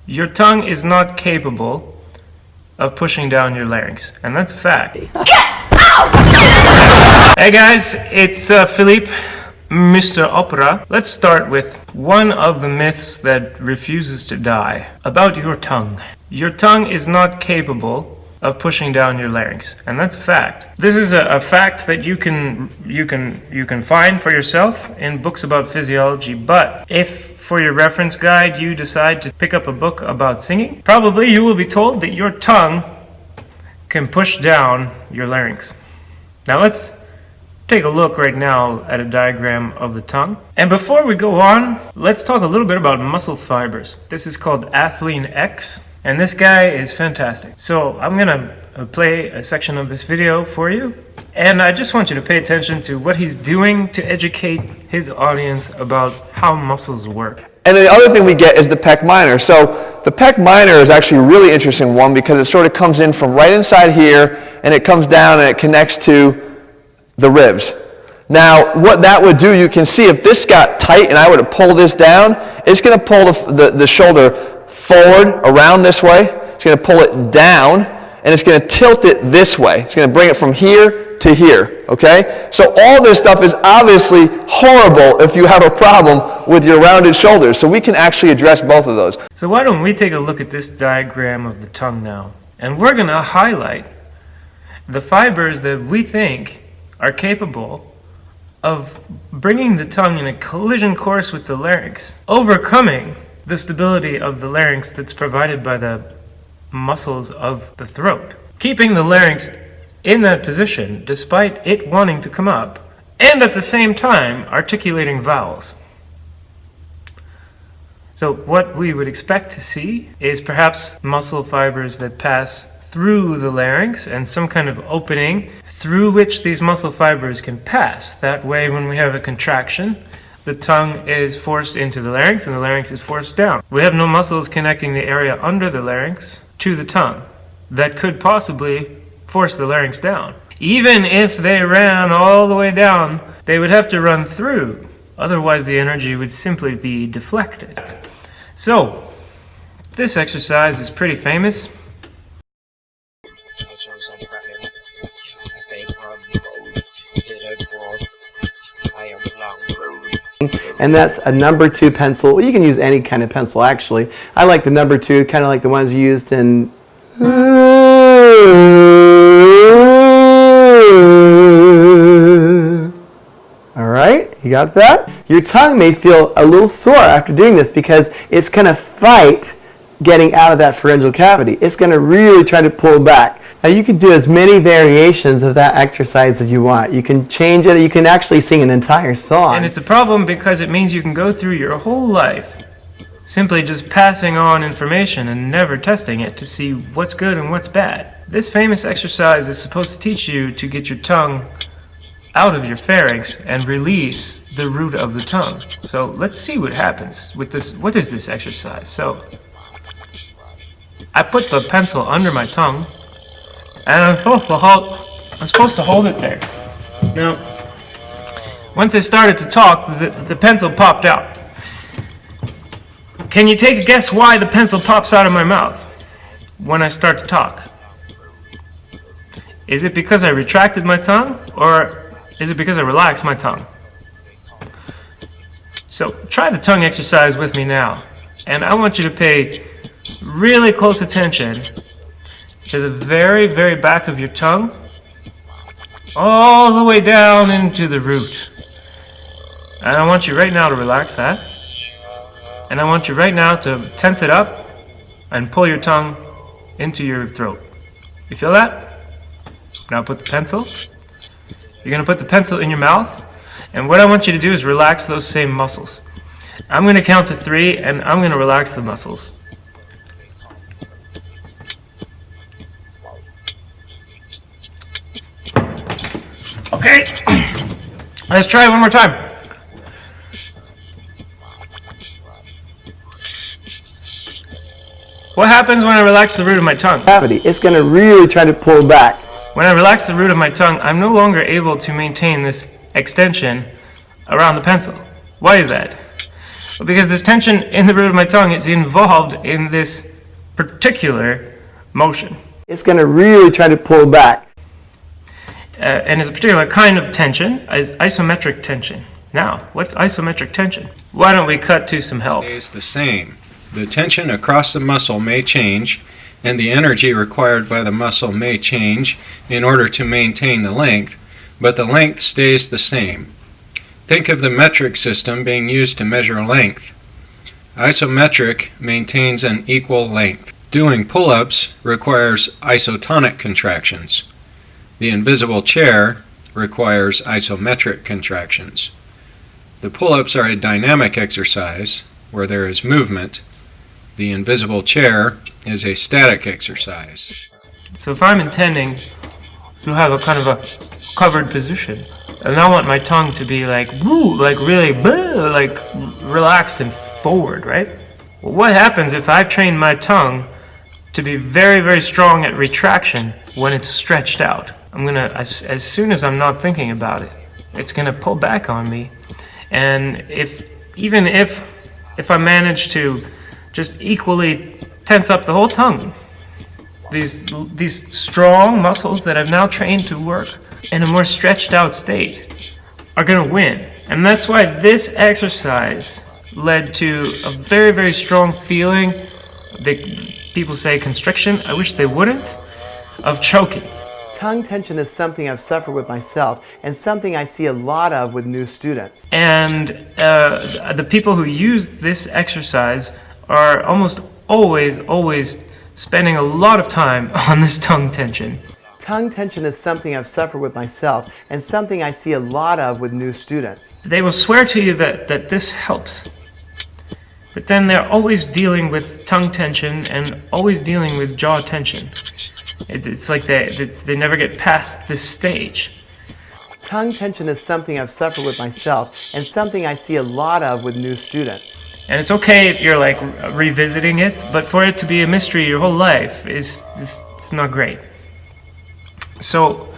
Your tongue is not capable of pushing down your larynx, and that's a fact. Hey guys, it's Philippe, Mr. Opera. Let's start with one of the myths that refuses to die about your tongue. Your tongue is not capable of pushing down your larynx, and that's a fact. This is a fact that you can find for yourself in books about physiology, but if for your reference guide you decide to pick up a book about singing, probably you will be told that your tongue can push down your larynx. Now let's take a look right now at a diagram of the tongue. And before we go on, let's talk a little bit about muscle fibers. This is called Athlean-x. And this guy is fantastic. So I'm gonna play a section of this video for you. And I just want you to pay attention to what he's doing to educate his audience about how muscles work. And the other thing we get is the pec minor. So the pec minor is actually a really interesting one because it sort of comes in from right inside here and it comes down and it connects to the ribs. Now what that would do, you can see if this got tight and I were to pull this down, it's gonna pull the shoulder forward around this way. It's going to pull it down and it's going to tilt it this way. It's going to bring it from here to here, okay? So all this stuff is obviously horrible if you have a problem with your rounded shoulders. So we can actually address both of those. So why don't we take a look at this diagram of the tongue now? And we're going to highlight the fibers that we think are capable of bringing the tongue in a collision course with the larynx, overcoming the stability of the larynx that's provided by the muscles of the throat, keeping the larynx in that position despite it wanting to come up, and at the same time articulating vowels. So what we would expect to see is perhaps muscle fibers that pass through the larynx and some kind of opening through which these muscle fibers can pass. That way when we have a contraction, the tongue is forced into the larynx and the larynx is forced down. We have no muscles connecting the area under the larynx to the tongue that could possibly force the larynx down. Even if they ran all the way down, they would have to run through. Otherwise the energy would simply be deflected. So, this exercise is pretty famous. And that's a number 2 pencil. Well, you can use any kind of pencil actually. I like the number 2, kind of like the ones used in Alright, you got that? Your tongue may feel a little sore after doing this because it's going to fight getting out of that pharyngeal cavity. It's going to really try to pull back. Now you can do as many variations of that exercise as you want. You can change it, you can actually sing an entire song. And it's a problem because it means you can go through your whole life simply just passing on information and never testing it to see what's good and what's bad. This famous exercise is supposed to teach you to get your tongue out of your pharynx and release the root of the tongue. So let's see what happens with this. What is this exercise? So I put the pencil under my tongue and I'm supposed to hold it there. Now, once I started to talk, the pencil popped out. Can you take a guess why the pencil pops out of my mouth when I start to talk? Is it because I retracted my tongue, or is it because I relaxed my tongue? So try the tongue exercise with me now, and I want you to pay really close attention to the very, very back of your tongue, all the way down into the root. And I want you right now to relax that. And I want you right now to tense it up and pull your tongue into your throat. You feel that? Now put the pencil. You're going to put the pencil in your mouth. And what I want you to do is relax those same muscles. I'm going to count to 3 and I'm going to relax the muscles. Okay, let's try it one more time. What happens when I relax the root of my tongue? Gravity. It's going to really try to pull back. When I relax the root of my tongue, I'm no longer able to maintain this extension around the pencil. Why is that? Because this tension in the root of my tongue is involved in this particular motion. It's going to really try to pull back. And it's a particular kind of tension, is isometric tension. Now, what's isometric tension? Why don't we cut to some help? Stays the same. The tension across the muscle may change, and the energy required by the muscle may change in order to maintain the length, but the length stays the same. Think of the metric system being used to measure length. Isometric maintains an equal length. Doing pull-ups requires isotonic contractions. The invisible chair requires isometric contractions. The pull-ups are a dynamic exercise where there is movement. The invisible chair is a static exercise. So if I'm intending to have a kind of a covered position, and I want my tongue to be like, woo, like really, like relaxed and forward, right? Well, what happens if I've trained my tongue to be very, very strong at retraction when it's stretched out? I'm gonna, as soon as I'm not thinking about it, it's gonna pull back on me. And even if I manage to just equally tense up the whole tongue, these strong muscles that I've now trained to work in a more stretched out state are going to win. And that's why this exercise led to a very, very strong feeling that people say constriction, I wish they wouldn't, of choking. Tongue tension is something I've suffered with myself and something I see a lot of with new students. And the people who use this exercise are almost always spending a lot of time on this tongue tension. Tongue tension is something I've suffered with myself and something I see a lot of with new students. They will swear to you that this helps. But then they're always dealing with tongue tension and always dealing with jaw tension. It's like they never get past this stage. Tongue tension is something I've suffered with myself and something I see a lot of with new students. And it's okay if you're like revisiting it, but for it to be a mystery your whole life it's not great. So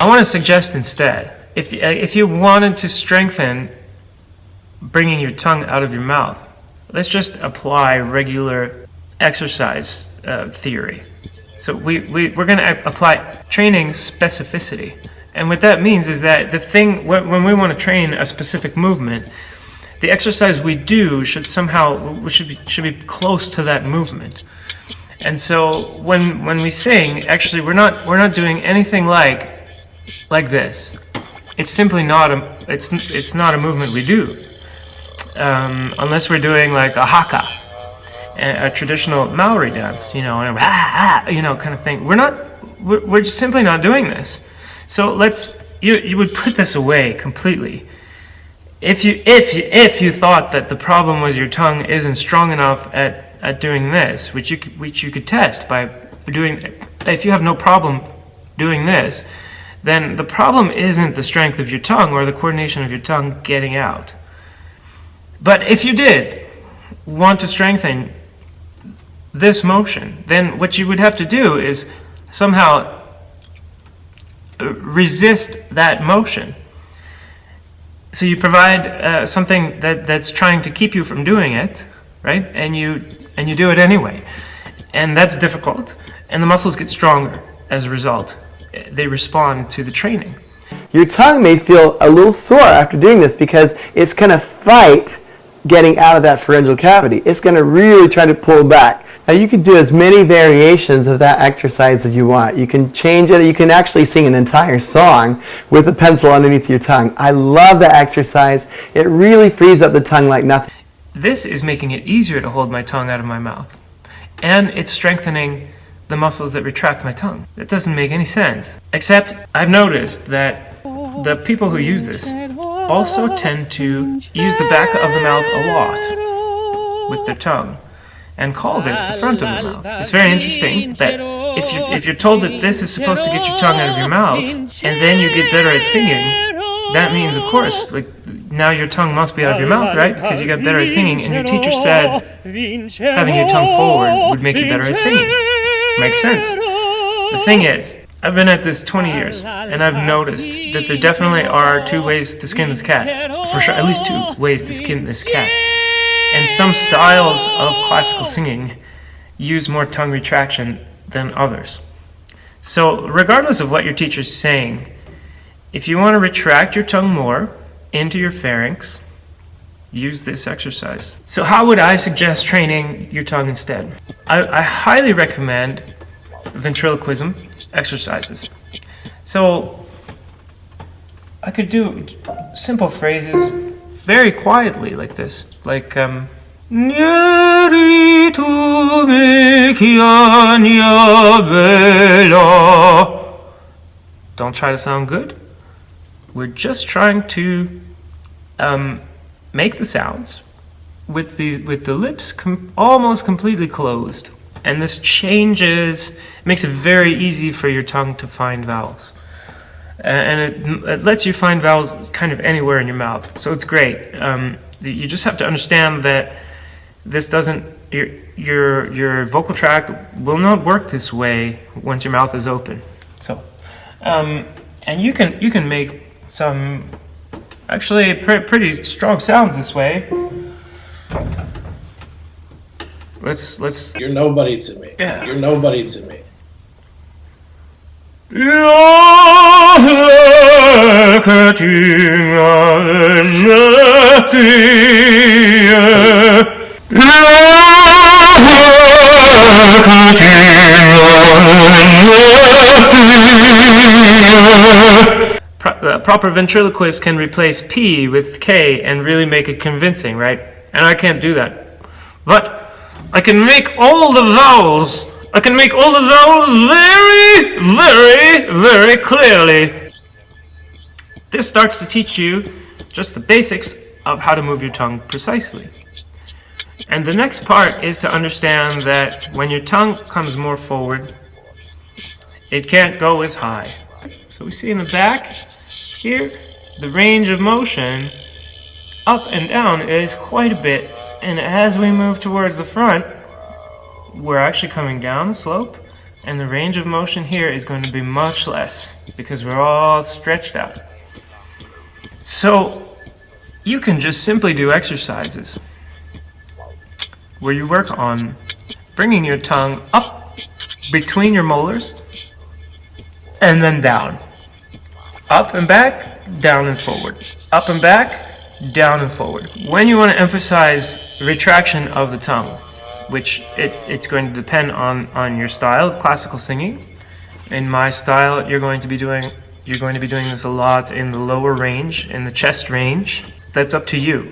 I want to suggest instead, if you wanted to strengthen bringing your tongue out of your mouth, let's just apply regular exercise theory. So we're going to apply training specificity. And what that means is that when we want to train a specific movement, the exercise we do should be close to that movement. And so when we sing, actually we're not doing anything like this. It's simply not it's not a movement we do, unless we're doing like a haka, a traditional Maori dance, and kind of thing. We're just simply not doing this. So you would put this away completely. If you thought that the problem was your tongue isn't strong enough at doing this, which you could test by doing, if you have no problem doing this, then the problem isn't the strength of your tongue or the coordination of your tongue getting out. But if you did want to strengthen this motion, then what you would have to do is somehow resist that motion. So you provide something that's trying to keep you from doing it, right? And you do it anyway. And that's difficult. And the muscles get stronger as a result. They respond to the training. Your tongue may feel a little sore after doing this because it's going to fight getting out of that pharyngeal cavity. It's going to really try to pull back. Now you can do as many variations of that exercise as you want. You can change it. You can actually sing an entire song with a pencil underneath your tongue. I love that exercise. It really frees up the tongue like nothing. This is making it easier to hold my tongue out of my mouth. And it's strengthening the muscles that retract my tongue. That doesn't make any sense. Except I've noticed that the people who use this also tend to use the back of the mouth a lot with their tongue and call this the front of the mouth. It's very interesting that if you're told that this is supposed to get your tongue out of your mouth and then you get better at singing, that means, of course, like now your tongue must be out of your mouth, right? Because you got better at singing, and your teacher said having your tongue forward would make you better at singing. Makes sense. The thing is, I've been at this 20 years, and I've noticed that there definitely are two ways to skin this cat. For sure, at least two ways to skin this cat. And some styles of classical singing use more tongue retraction than others. So regardless of what your teacher's saying, if you want to retract your tongue more into your pharynx, use this exercise. So how would I suggest training your tongue instead? I highly recommend ventriloquism exercises. So I could do simple phrases very quietly like this, like Nieri tu me chiania bella. Don't try to sound good. We're just trying to make the sounds with the lips almost completely closed. And this makes it very easy for your tongue to find vowels. And it lets you find vowels kind of anywhere in your mouth. So it's great. You just have to understand that this doesn't, your vocal tract will not work this way once your mouth is open. So, and you can make some actually pretty strong sounds this way. Let's. You're nobody to me. Yeah. You're nobody to me. Proper ventriloquist can replace P with K and really make it convincing, right? And I can't do that. But I can make all the vowels. I can make all the vowels very, very, very clearly. This starts to teach you just the basics of how to move your tongue precisely. And the next part is to understand that when your tongue comes more forward, it can't go as high. So we see in the back here, the range of motion up and down is quite a bit. And as we move towards the front, we're actually coming down the slope, and the range of motion here is going to be much less because we're all stretched out. So you can just simply do exercises where you work on bringing your tongue up between your molars and then down. Up and back, down and forward. Up and back, down and forward. When you want to emphasize retraction of the tongue, which it's going to depend on your style of classical singing. In my style, you're going to be doing this a lot in the lower range, in the chest range. That's up to you.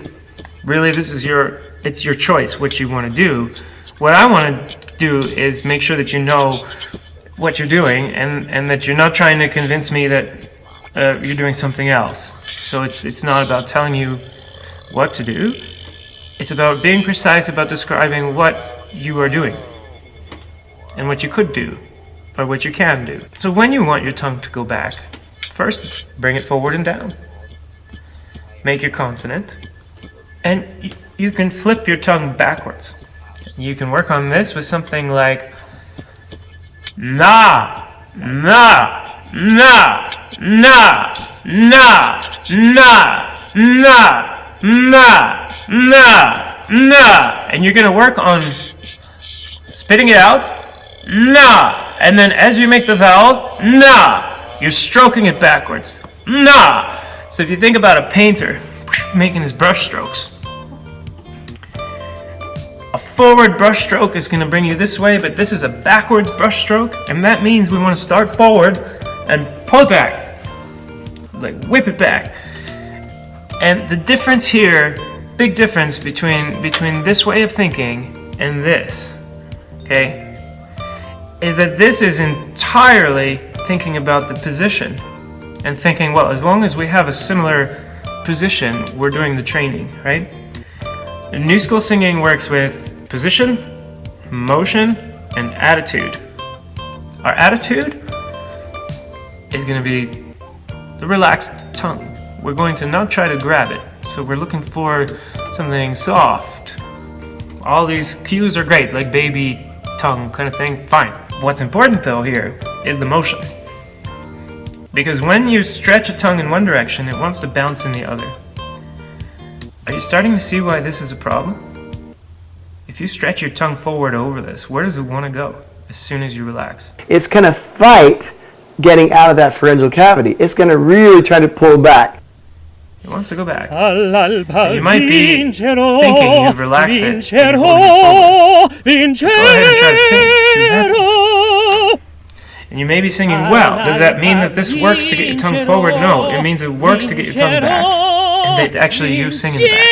Really, it's your choice what you want to do. What I want to do is make sure that you know what you're doing and that you're not trying to convince me that you're doing something else. So it's not about telling you what to do. It's about being precise about describing what you are doing and what you could do or what you can do. So when you want your tongue to go back, first bring it forward and down. Make your consonant, and you can flip your tongue backwards. You can work on this with something like na, na, na, na, na, na, na, na, na, na, and you're going to work on spitting it out, na, and then as you make the vowel, na, you're stroking it backwards, na. So if you think about a painter making his brush strokes, a forward brush stroke is going to bring you this way, but this is a backwards brush stroke, and that means we want to start forward and pull it back, like whip it back. And the difference here, big difference between this way of thinking and this, okay, is that this is entirely thinking about the position and thinking, well, as long as we have a similar position, we're doing the training, right? New school singing works with position, motion, and attitude. Our attitude is going to be the relaxed tongue. We're going to not try to grab it. So we're looking for something soft. All these cues are great, like baby tongue kind of thing, fine. What's important though here is the motion. Because when you stretch a tongue in one direction, it wants to bounce in the other. Are you starting to see why this is a problem? If you stretch your tongue forward over this, where does it want to go as soon as you relax? It's going to fight getting out of that pharyngeal cavity. It's going to really try to pull back. It wants to go back. And you might be thinking you've relaxed it and you're holding it forward. Go ahead and try to sing. See what happens. And you may be singing, well, does that mean that this works to get your tongue forward? No, it means it works to get your tongue back. And that actually you singing back.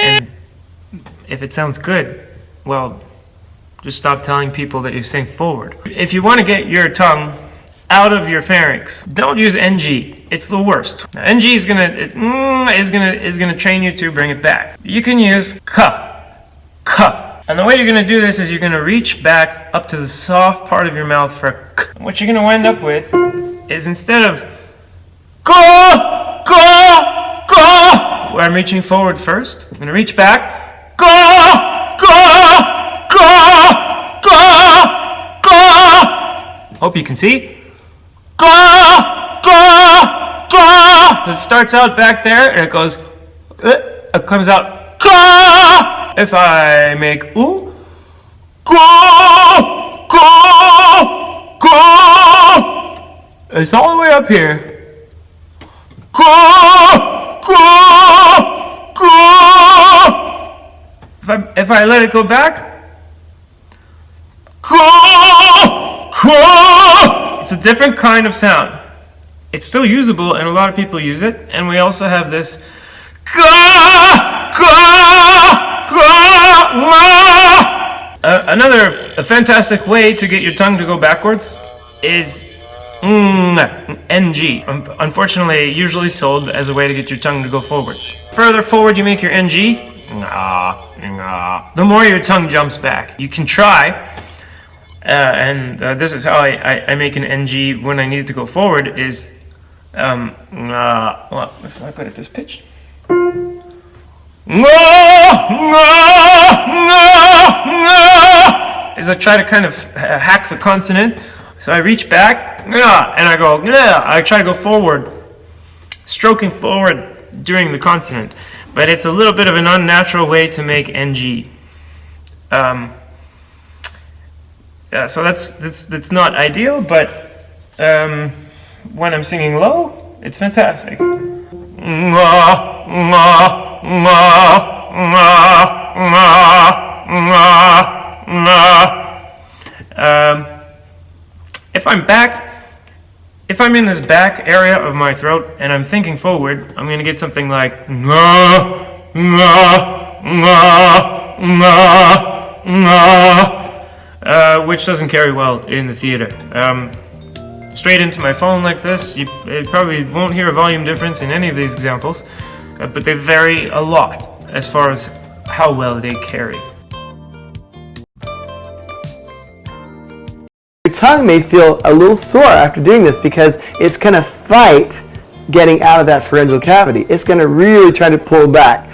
And if it sounds good, well, just stop telling people that you sing forward. If you want to get your tongue out of your pharynx, don't use NG. It's the worst. Now, NG is gonna train you to bring it back. You can use K. And the way you're gonna do this is you're gonna reach back up to the soft part of your mouth for K. What you're gonna wind up with is instead of K, where I'm reaching forward first, I'm gonna reach back, K. Hope you can see. It starts out back there and it goes, it comes out. If I make ooh, it's all the way up here. If I let it go back, it's a different kind of sound. It's still usable and a lot of people use it. And we also have this another fantastic way to get your tongue to go backwards is NG. Unfortunately, usually sold as a way to get your tongue to go forwards. Further forward you make your NG, the more your tongue jumps back. You can try, and this is how I make an NG when I need it to go forward, is, well, it's not good at this pitch. Is I try to kind of hack the consonant. So I reach back, and I go, I try to go forward, stroking forward during the consonant. But it's a little bit of an unnatural way to make NG. So that's not ideal, but when I'm singing low, it's fantastic. If I'm in this back area of my throat and I'm thinking forward, I'm going to get something like which doesn't carry well in the theater. Straight into my phone like this, you probably won't hear a volume difference in any of these examples, but they vary a lot as far as how well they carry. Your tongue may feel a little sore after doing this because it's going to fight getting out of that pharyngeal cavity. It's going to really try to pull back.